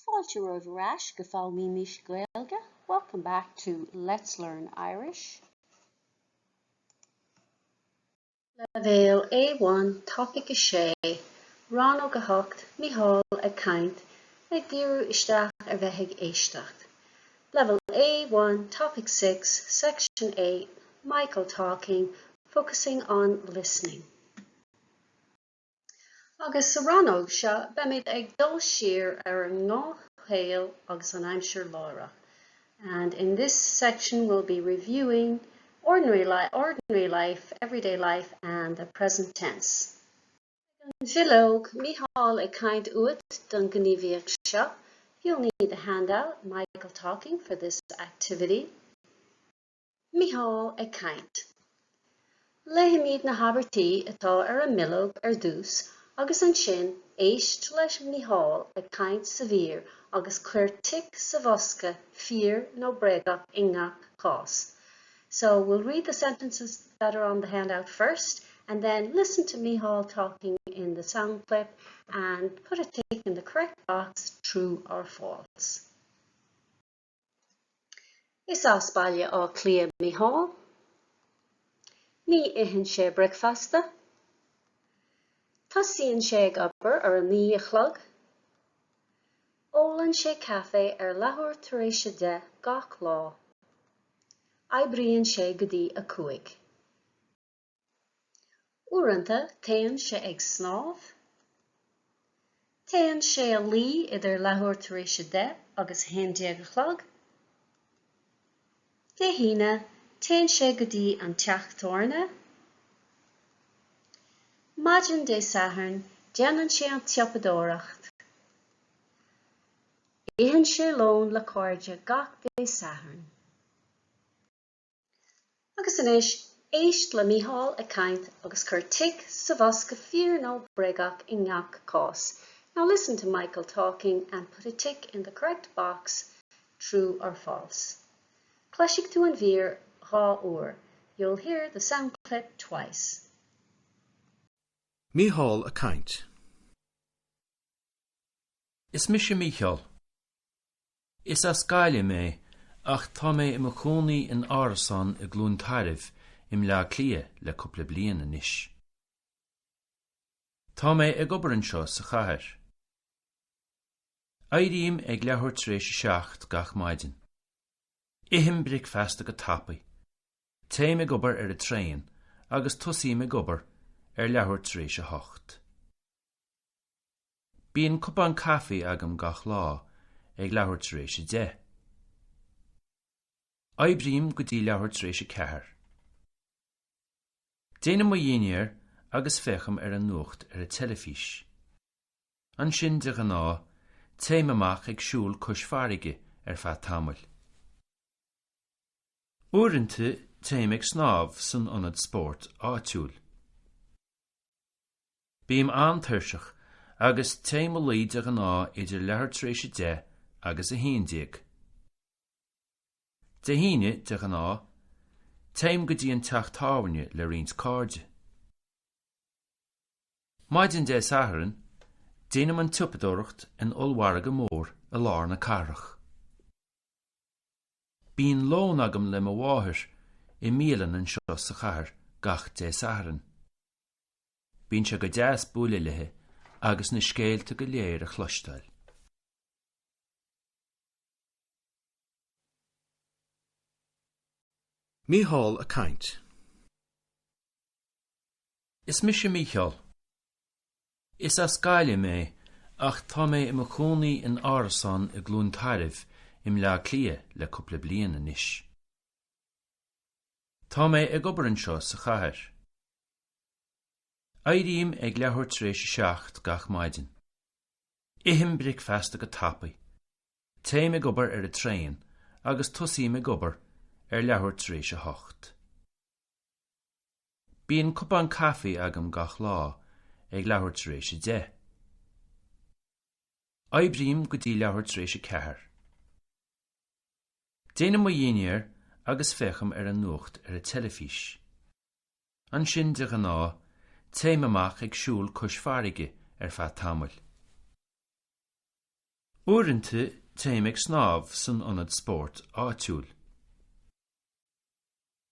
Fáilte roimh go fáil mí mis Gaeilge. Welcome back to Let's Learn Irish. Laethuil A1 topic sé Rannóg a hocht Micheál a caint ag díreadh isteach bheithic Éisteacht. Level A1 topic 6 section 8 Micheál talking, focusing on listening. Agus sa Rannóg seo beimid ag dul siar ar an ngnáthshéal agus an aimsir láire. And in this section we'll be reviewing ordinary life, everyday life, and the present tense. Bhuíochas Micheál a caint uait don gníomhaíocht seo. You'll need the handout, Micheál talking, for this activity. Micheál a caint. Léimiad na habartí atá ar a millog ar dús, agus an sin éist leis Micheál a caint sa bhír agus chuir tic sa bhosca fíor nó bregach i ngach cás. So we'll read the sentences that are on the handout first and then listen to Micheál talking in the sound clip and put a tick in the correct box, true or false. Is áspáille á clia Micheál. Ní itheann sé breicfasta. Tosíonn sé ag obair ar a 9:00. Ólann sé cafe ar Laethúil tar éis de gach lá. Aibríonn sé go dtí a 5. Uaireanta téann sé ag snámh. Téann sé a lí idir Laethúil tar éis de agus 11:00. De híine téann sé go dtí an teachtarna. Maidin dé sathairn déanann sé an tiopadóireacht. Itheann sé lón le cóide gach dé sathairn. Agus inis éist le Micheál a caint agus chuir tic sa bhosca fíor nó bregach i ngach cás. Now listen to Micheál talking and put a tick in the correct box, true or false. Cleisig tú an bhír dhá uair. You'll hear the sound clip twice. Micheál a caint. Is mis Micheál. Is as Gaeilge mé, ach tá mé I mo chónaí in árasán I glún tairibh im le clia le cúpla bliain anois. Tá mé ag obair anseo sa chathair. Éiríonn ag Laethúil tar éis seacht gach maidin. Itheann breicfeasta go tapaí. Téim ag obair ar a tréin agus tosíim ag obair ar Laethúil tar éis 8. Bíonn cupán cafaí agam gach lá ag Laethúil tar éis 10. Aibríonn go dtí Laethúil tar éis 4. Déanam mo dhéanaar agus fecham ar an nuacht ar a telefís. An sin de gná, téim amach ag siúl cosmhairge ar feadh tamil. Uaireanta téim ag snámh san ionad spórt áitiúil. Bíam anthuirseach agus téim mo lí de gná idir Laethúil tar éis 10 agus a 11. De híine de gná, téim go dtí an teachtábhairne le riont cáirde. Maidin dé sathairn, déanam an tiopadóireacht in ollmhara go mór a lár na carach. Bíonn lón agam le mo bháthir I Míle an seo sa chathair gach dé sathairn. Bíonn sé go 10 buaile lethe agus na scéalta go léir a chluisteáil. Micheál a caint. Is mis Micheál. Is as Gaeilge mé, ach tá mé I mo chónaí in árasán I glún tairibh im le clia le cúpla bliain anois. Tá mé ag obair anseo sa chathair. Éiríonn ag Laethúil tar éis 7 gach maidin. Itheann breicfeasta go tapaí. Téim ag obair ar a tréin agus tosíim ag obair ar Laethúil tar éis 8. Bíonn cupán cafaí agam gach lá ag Laethúil tar éis 10. Aibríonn go dtí Laethúil tar éis 4. Déanam mo dhéanaar agus fecham ar an nuacht ar a telefís. An sin de gná, téim amach ag siúl cosmhairge ar feadh tamil. Uaireanta téimigh snámh san ionad spórt áitiúil.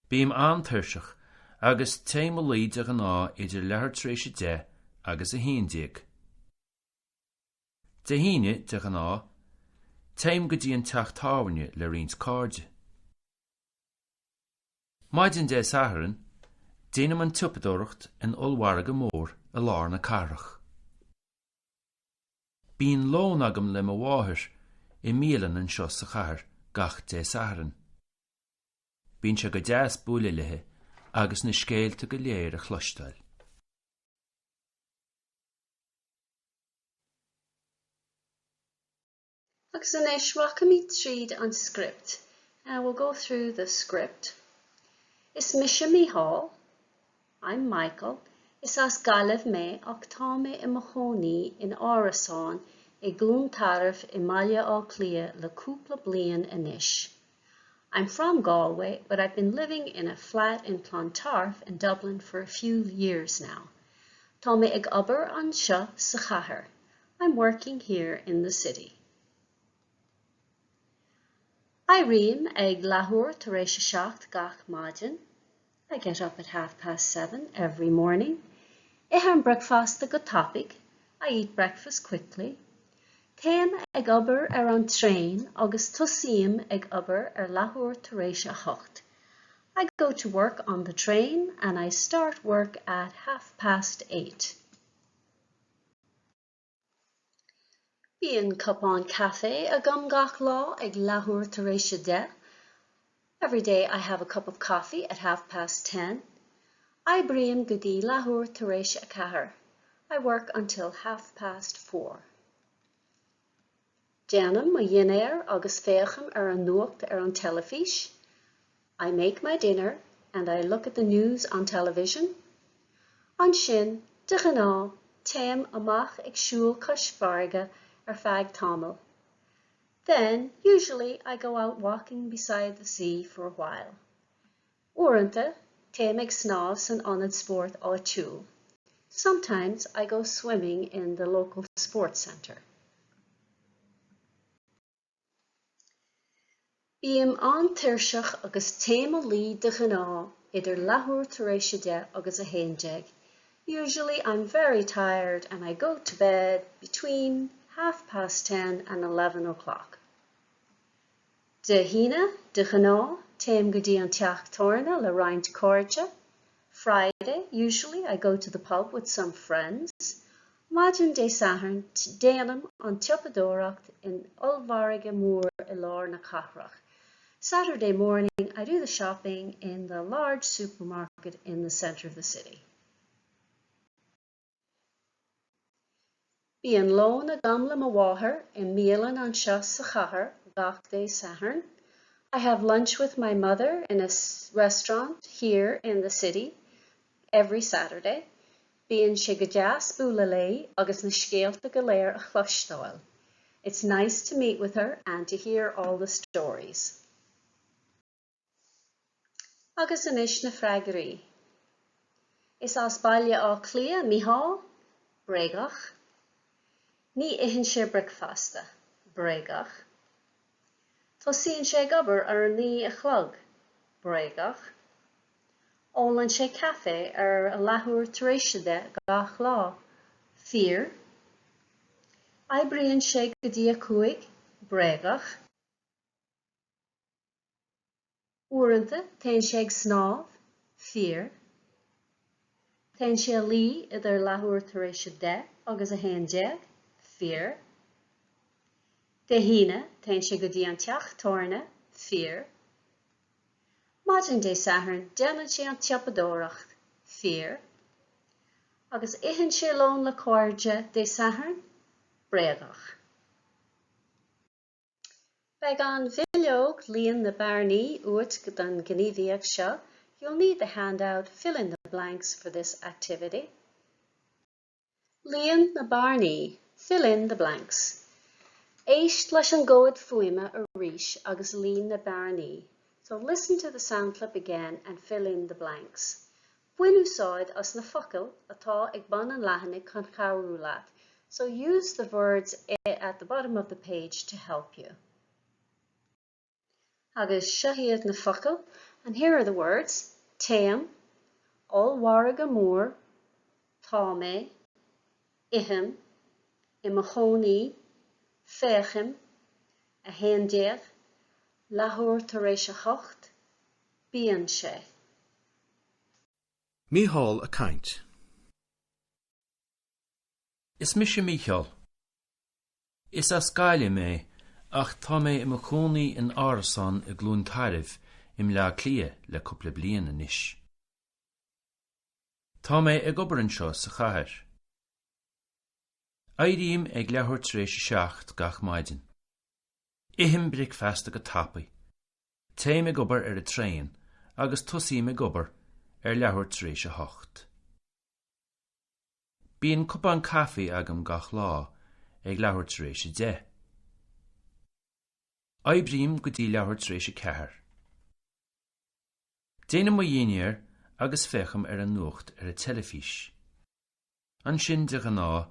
Bíam an-tuirseach agus téimolaí de gná idir leabhar tar éis 10 agus a 11. De híine de gná, téim go dtí an teacht tábhairne le riont cáirde. Maidin de saithrin, déanam an tiopadóireacht in ollmharga mór a lár na carach. Bíon lón agam le mo bháthir I Míle an seo sa chathair gach de saithrin. Bíonn sé go deas buaile lethe agus na scéalta go léir a chluisteáil. Agus inéis racham tríd an script, and we'll go through the script. Is Micheál, I'm Michael, is as galibh mé ach tá mé I Mahoney in Árasán I glúntarmh I Míle á Clia le cúpla bliain inis. I'm from Galway, but I've been living in a flat in Clontarf in Dublin for a few years now. Tá mé ag obair an seo sa chathair. I'm working here in the city. I riam ag Laethúil tar éis Éisteacht gach maidin. I get up at 7:30 every morning. I have breakfast a good topic. I eat breakfast quickly. Téim ag obair an train agus suíomh ag obair Laethúil tar éis Éisteacht. I go to work on the train and I start work at 8:30. Bíonn cupán cafe agam gach lá ag Laethúil tar éis 10. Every day I have a cup of coffee at 10:30. I briam go dtí Laethúil tar éis 4. I work until 4:30. Déanam a dhéanaar agus féacham an nuacht an telefís. I make my dinner and I look at the news on television. An sin, de gná, téim amach ag siúl cosfarga feag tamil. Then, usually, I go out walking beside the sea for a while. Uaireanta, téim ag snáb san ionad spórt áitiúil. Sometimes I go swimming in the local sports centre. Bíam an-tuirseach agus téimolaí de gná idir Laethúil tar éis 10 agus a 11. Usually I'm very tired and I go to bed between 10:30 and 11 o'clock. De híine, de gná, téim go dtí an teacht torna le roinnt cáirde. Friday, usually I go to the pub with some friends. Maidin de saithrin, déanam an tiopadóireacht in ollmharga mór I lár na cathrach. Saturday morning, I do the shopping in the large supermarket in the center of the city. Bíonn lón agam le mo bháthir in Míle an seo sa chathair gach de saithrin. I have lunch with my mother in a restaurant here in the city every Saturday. Bíonn sé go deas buaile lé agus na scéalta go léir a chluisteáil. It's nice to meet with her and to hear all the stories. Agus inis na freagarí. Is as baile á Clia Micheál, bréagach. Ní ihann sé breicfasta, bréagach. Tosíonn sé gobar an ní a chlog, bréagach. Ólann sé cafe a Laethúil tar éis 10 gach lá, 4. Ibriann sé go dtí a 5, bréagach. Uaireanta, téann sé ag snáb, 4. Téann sé lí idir Laethúil tar éis 10 agus a 11, 4. De híine, téann sé go dtí an teacht torna, 4. Maidin de saithrin, déanann sé an tiopadóireacht, 4. Agus ihann sé lón le cáirde de saithrin, bréagach. Beag an bhuileog líon na barnaí uait go don gníomhaíocht seo, you'll need the handout Fill in the blanks for this activity. Líon na barnaí, fill in the blanks. Éist leis an gcóid fuaime a rís agus líon na barnaí. So listen to the sound clip again and fill in the blanks. Buin úsáid as na focail atá ag ban an leathannig chun cabhrú leat. So use the words at the bottom of the page to help you. Agus shahiad na focal, and here are the words: Team, all warga moor, Tame, Ihim, Imachoni, Fechim, a Handouts, Laethúil tar éis a hocht, Bíonn sé. Micheál a caint. Is Micheál. Is as Gaeilge mé, ach tá mé im chónaí in árasán I glún tairibh im le clia le cúpla bliain anois. Tá mé ag obair anseo sa chathair. Éiríonn ag leabhar tar éis Éisteacht gach maidin. Ihim bric feasta go tapaí. Téim ag obair ar a tréin, agus tosaím ag obair ar leabhar tar éis a hocht. Bíonn cupán cafaí agam gach lá ag leabhar tar éis a 10. Éibríonn go dtí leabhar tar éis a 4. Déanam mo dhéanaar agus fecham ar an nuacht ar a telefís. An sin de gná,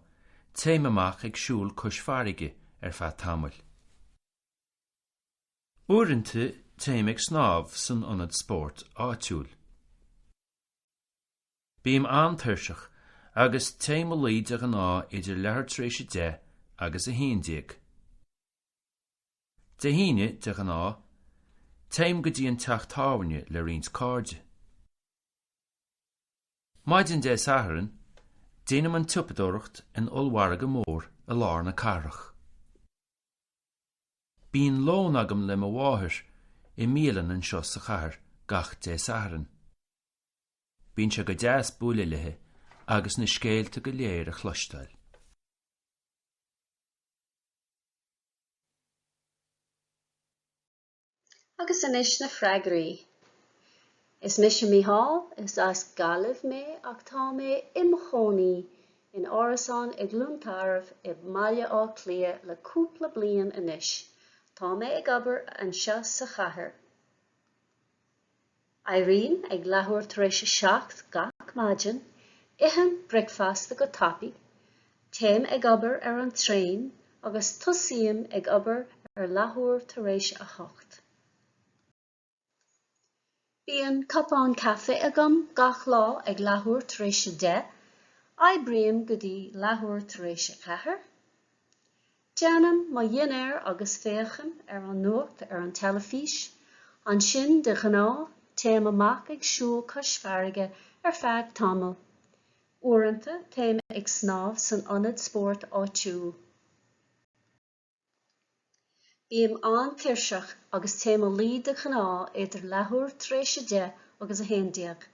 téim amach ag siúl cosmhairge ar feadh tamil. Uaireanta téim ag snámh san ionad spórt áitiúil. Bíam an-tuirseach agus téim ó laoi de gná idir leabhar tar éis a 10 agus a 11. De híine de gná, téim go dtí an teacht tábhairne le riont cáirde. Maidin de saithreán, déanam an tupadóireacht in ollmharga mór a lár na carach. Bíonn lón agam le mo bháthir I Míle an seo sa chathair gach de saithreán. Bíonn sé go 10 bualadh lethe agus na scéalta go léir a chluisteáil. Agus anois na freagraí. Is Micheál is as gaillimh mé ach tá mé imachónaí in árasán ag glún tairibh I Míle á clia le cúpla bliain anois. Tá mé ag obair anseo sa chathair. Éiríonn ag leabhar tar éis Éisteacht gach maidin, Ihim bric feasta go tapaí, téim ag obair ar an tréin agus tosaím ag obair ar leabhar tar éis a hocht. Bíonn cupán cafa agam gach lá ag leabhar tar éis a 10, éibríonn go dtí leabhar tar éis a 4. Déanam má dhéanaar agus féacham ar an nuacht ar an telefís, an sin de gná téim amach ag siúl cosmhairge ar feadh tamil. Uaireanta téim ag snámh san ionad spórt áitiúil. Bíam an-tuirseach agus téim ó laoi de gná idir leabhar tar éis a 10 agus a 11.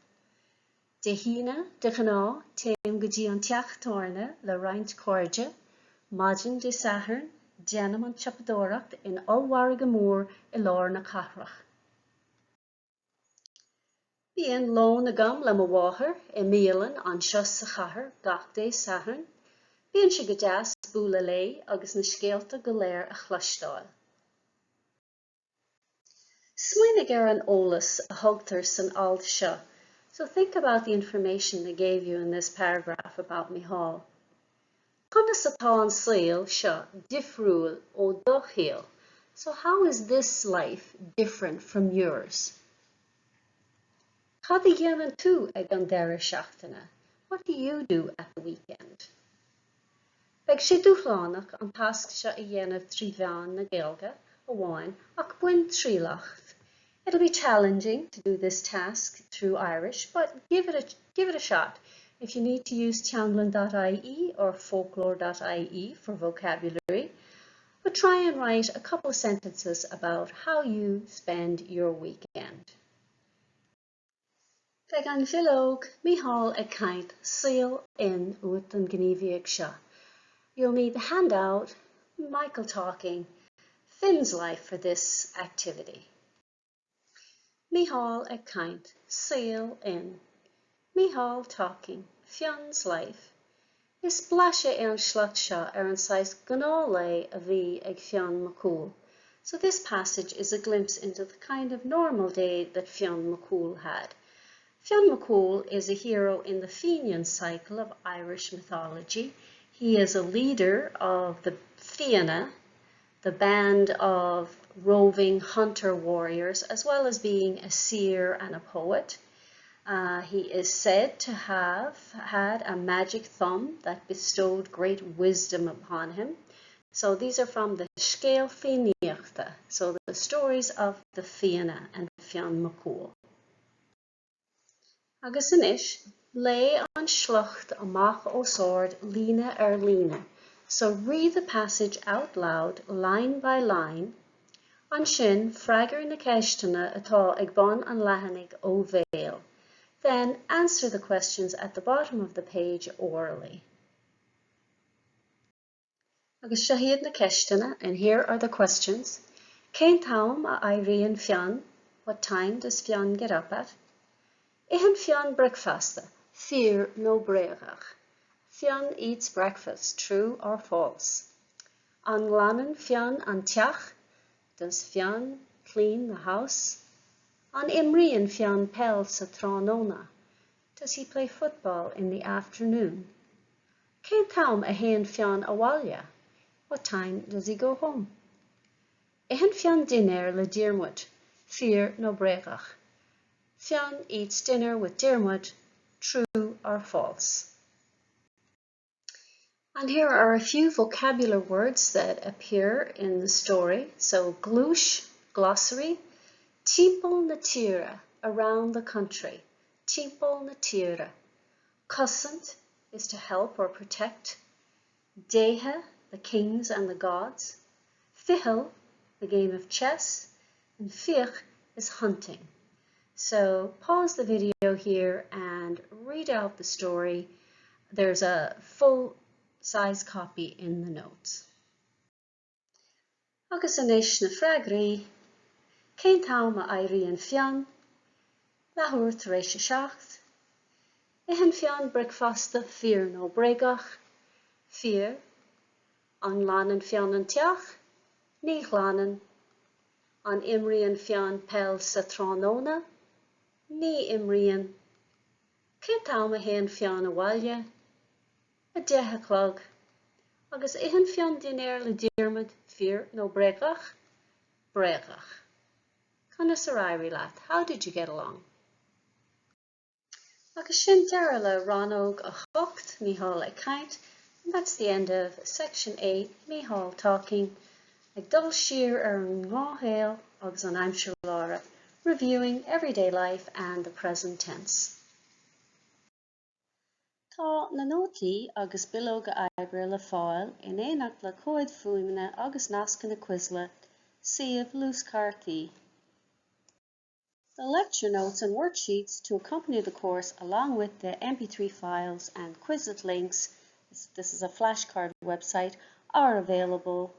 De híine de gná téim go dtí an teacht táirne le roinnt cáirde, maidin de saithreán, déanam an tupadóireacht in ollmharga mór I lár na carach. Bíonn lón agam le mo bháthir I Míle anseo sa chathair gach de saithreán. Bíonn sé go 10 bualadh lethe agus na scéalta go léir a chluisteáil. Smaoinigh ar an eolas a thugtar san alt seo, so think about the information they gave you in this paragraph about Micheál. Conas atá an saol seo difriúil ó do chéal. So how is this life different from yours? Cad a dhéanann tú ag an deire seachtaine? What do you do at the weekend? Beidh sé dúshlánach an taisc seo a dhéanamh trí bhean na Gaeilge amháin ach buin trílacht. It'll be challenging to do this task through Irish, but give it a shot. If you need to use teanglan.ie or folklore.ie for vocabulary, but try and write a couple of sentences about how you spend your weekend. Beidh an bhilóg Micheál ag caint Saol in uait an gníomhaíoch seo. You'll need the handout, Michael talking, Finn's life for this activity. Micheál ag caint Saol in. Micheál talking, Fionn's life. Is blaise ar an sleacht seo ar an sais gná lei a bhí ag Fionn Micheál. So this passage is a glimpse into the kind of normal day that Fionn Micheál had. Fionn Micheál is a hero in the Fenian cycle of Irish mythology. He is a leader of the Fianna, the band of roving hunter warriors, as well as being a seer and a poet. He is said to have had a magic thumb that bestowed great wisdom upon him. So these are from the Scéal Fíníochta, so the stories of the Fianna and Fionn Micheál. Agus inis, lay an shlucht amach ó sword líne líne. So read the passage out loud, line by line. An sin, freagar na ceistena atá ag bon an lehannig ó Bhéal. Then answer the questions at the bottom of the page orally. Agus shahid na ceistena, and here are the questions. Caint am a Irene Fionn? What time does Fionn get up at? Ihan Fionn breakfasta? Fear no breagach. Fionn eats breakfast, true or false? An lanan Fionn an teach? Does Fionn clean the house? An imrian Fionn pel sa thránóna? Does he play football in the afternoon? Caint am a hen Fionn awalya? What time does he go home? Ihan Fionn dinner le Diarmuid? Fear no breagach. Fionn eats dinner with Diarmuid, true or false? And here are a few vocabulary words that appear in the story. So glúis, glossary, timpeall na tíre, around the country, timpeall na tíre. Caint is to help or protect. Déithe, the kings and the gods. Fichel, the game of chess. And fich is hunting. So pause the video here and read out the story. There's a full-size copy in the notes. Agus inis na freagraí, caint am a Irene Fionn? Laethuil tar éis Éisteacht. Ihan Fionn breakfasta fear no breagach? Fear. An lanan Fionn an teach? Ní lanan. An imrian Fionn pel sa thránóna? Ní imrian. Caint am a hen Fionn awalya? A 10 o'clock. Agus ihan Fionn dinner le Diarmuid? Fear no breagach? Breagach. Conas Irirí leat, how did you get along? Agus sin deara le Rannóg a chocht, Micheál ag caint. And that's the end of section 8, Micheál talking ag dul siar an ngáthail agus an aimsir lára, reviewing everyday life and the present tense. Tá na nótaí agus bilóg a oibre le fáil in éineacht le cóid fuaimne agus nasca na cuisle, suíomh lúscartaí. The lecture notes and worksheets to accompany the course, along with the MP3 files and Quizlet links, this is a flashcard website, are available.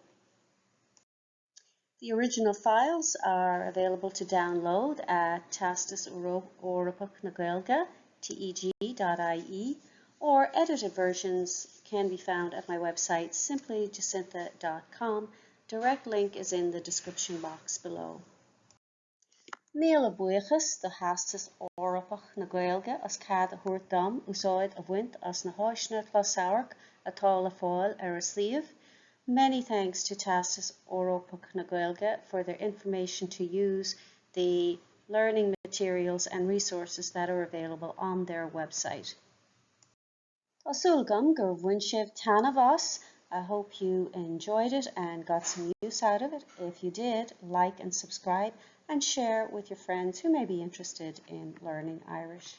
The original files are available to download at Theastas Eorpach na Gaeilge, teg.ie, or edited versions can be found at my website, simplyjacintha.com. Direct link is in the description box below. Míle buíochas the Theastas Eorpach na Gaeilge as cead a thabhairt dom úsáid a bhaint as na háiseanna closamhairc atá le fáil ar a suíomh. Many thanks to Theastas Eorpach na Gaeilge for their information to use, the learning materials and resources that are available on their website. Tásúlgam gur bhain sibh tanna bhas. I hope you enjoyed it and got some use out of it. If you did, like and subscribe and share with your friends who may be interested in learning Irish.